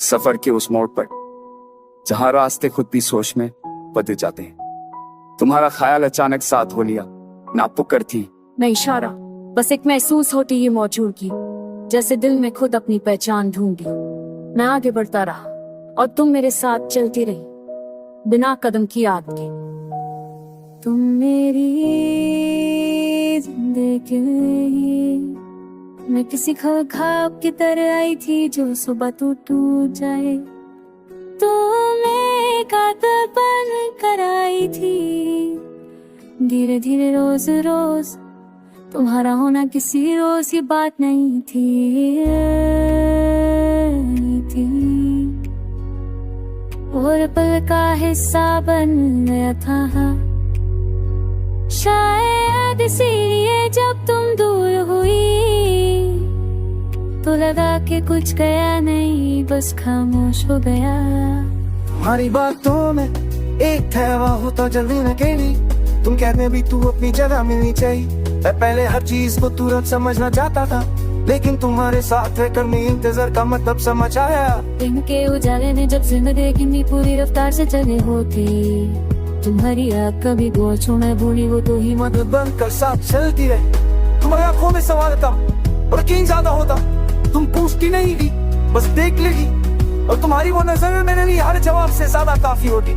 सफर के उस मोड़ पर जहां रास्ते खुद भी सोच में बदल जाते हैं, तुम्हारा ख्याल अचानक साथ हो लिया। ना पुकार थी न इशारा, बस एक महसूस होती ही मौजूदगी, जैसे दिल में खुद अपनी पहचान ढूंढी। मैं आगे बढ़ता रहा और तुम मेरे साथ चलती रही, बिना कदम की याद के। तुम मेरी जिंदगी, मैं किसी ख्वाब की तरह आई थी जो सुबह टूट जाए। तुम्हें कातिल बन कर आई थी, धीरे धीरे रोज रोज तुम्हारा होना किसी रोज की बात नहीं थी। और पल का हिस्सा बन गया था, शायद इसीलिए जब तुम दूर हुई तो लगा कि कुछ गया नहीं, बस खामोश हो गया। तुम्हारी बातों में एक ठहरा होता जल्दी न कहनी, तुम कहते भी तू अपनी जगह मिलनी चाहिए। मैं पहले हर चीज को तुरंत समझना चाहता था, लेकिन तुम्हारे साथ रहकर मैं इंतजार का मतलब समझ आया। दिन के उजाले ने जब जिंदगी में पूरी रफ्तार से चले होती, तुम्हारी आँख कभी गोच में भूली हो तो हिम्मत बंद कर साथ चलती रहे। तुम्हारी आंखों में सवाल था और यकीन ज्यादा होता, तुम पूछती नहीं थी, बस देख लेगी। और तुम्हारी वो नजर मेरे लिए हर जवाब से ज्यादा काफी होती।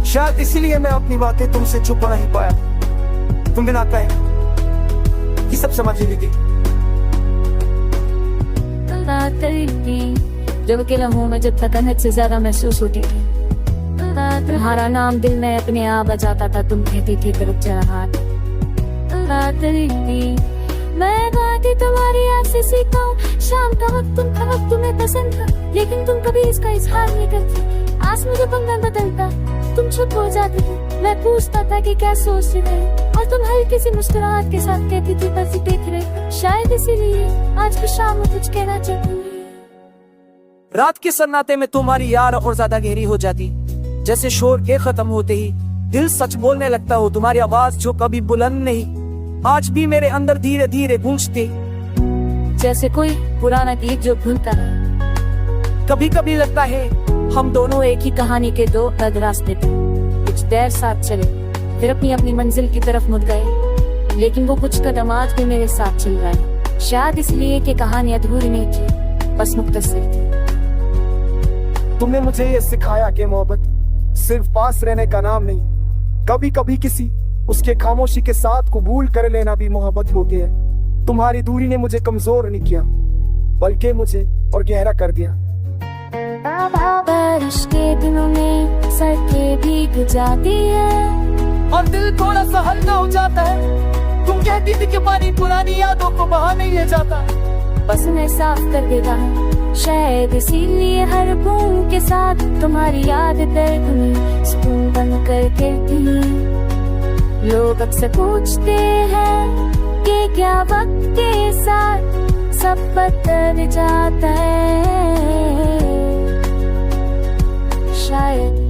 शायद इसीलिए मैं अपनी बातें तुमसे छुपा नहीं पाया। तुम बिना कहे ये सब समझ ली थी। जब अकेला हूँ मैं, जब तक से ज्यादा महसूस होती थी। तुम्हारा नाम दिल में अपने आप बजाता था, तुम कहती थी रुक जा हाथ। मैं गाती तुम्हारी याद से सीखा, शाम का वक्त तुम्हें पसंद था, लेकिन तुम कभी इसका इजहार नहीं करती। आज मुझे पंगा बदलता, तुम चुप हो जाती थी। मैं पूछता था कि क्या सोचते थे, और तुम हल्की सी मुस्कुराहट के साथ कहती थी बस देख रहे। शायद इसीलिए आज की शाम में कुछ कहना चाहती हूँ। रात के सन्नाटे में तुम्हारी याद और ज्यादा गहरी हो जाती, जैसे शोर के खत्म होते ही दिल सच बोलने लगता हो। तुम्हारी आवाज जो कभी बुलंद नहीं, आज भी मेरे अंदर धीरे धीरे गूंजती, जैसे कोई पुराना गीत जो भूलता है। कभी कभी लगता है हम दोनों एक ही कहानी के दो अलग रास्ते थे, कुछ देर साथ चले, फिर अपनी अपनी मंजिल की तरफ मुड़ गए, लेकिन वो कुछ कदम आज भी मेरे साथ चल रहा है। शायद इसलिए कि कहानी अधूरी नहीं थी, बस मुख्तसर थी। तुमने मुझे ये सिखाया कि मोहब्बत सिर्फ पास रहने का नाम नहीं, कभी कभी किसी उसके खामोशी के साथ कबूल कर लेना भी मोहब्बत होती है। तुम्हारी दूरी ने मुझे कमजोर नहीं किया, बल्कि मुझे और गहरा कर दिया। बारिश के दिनों में सड़कें भीग जाती है और दिल थोड़ा सा हल्का हो जाता है। तुम कहती थी कि पानी पुरानी यादों को बहा नहीं ले जाता, बस मैं साफ कर देता। शायद इसीलिए हर बूंद के साथ तुम्हारी याद दर्द में सुकून बन कर गिरती। लोग अक्सर पूछते हैं कि क्या वक्त के साथ सब बदल जाता है। शायद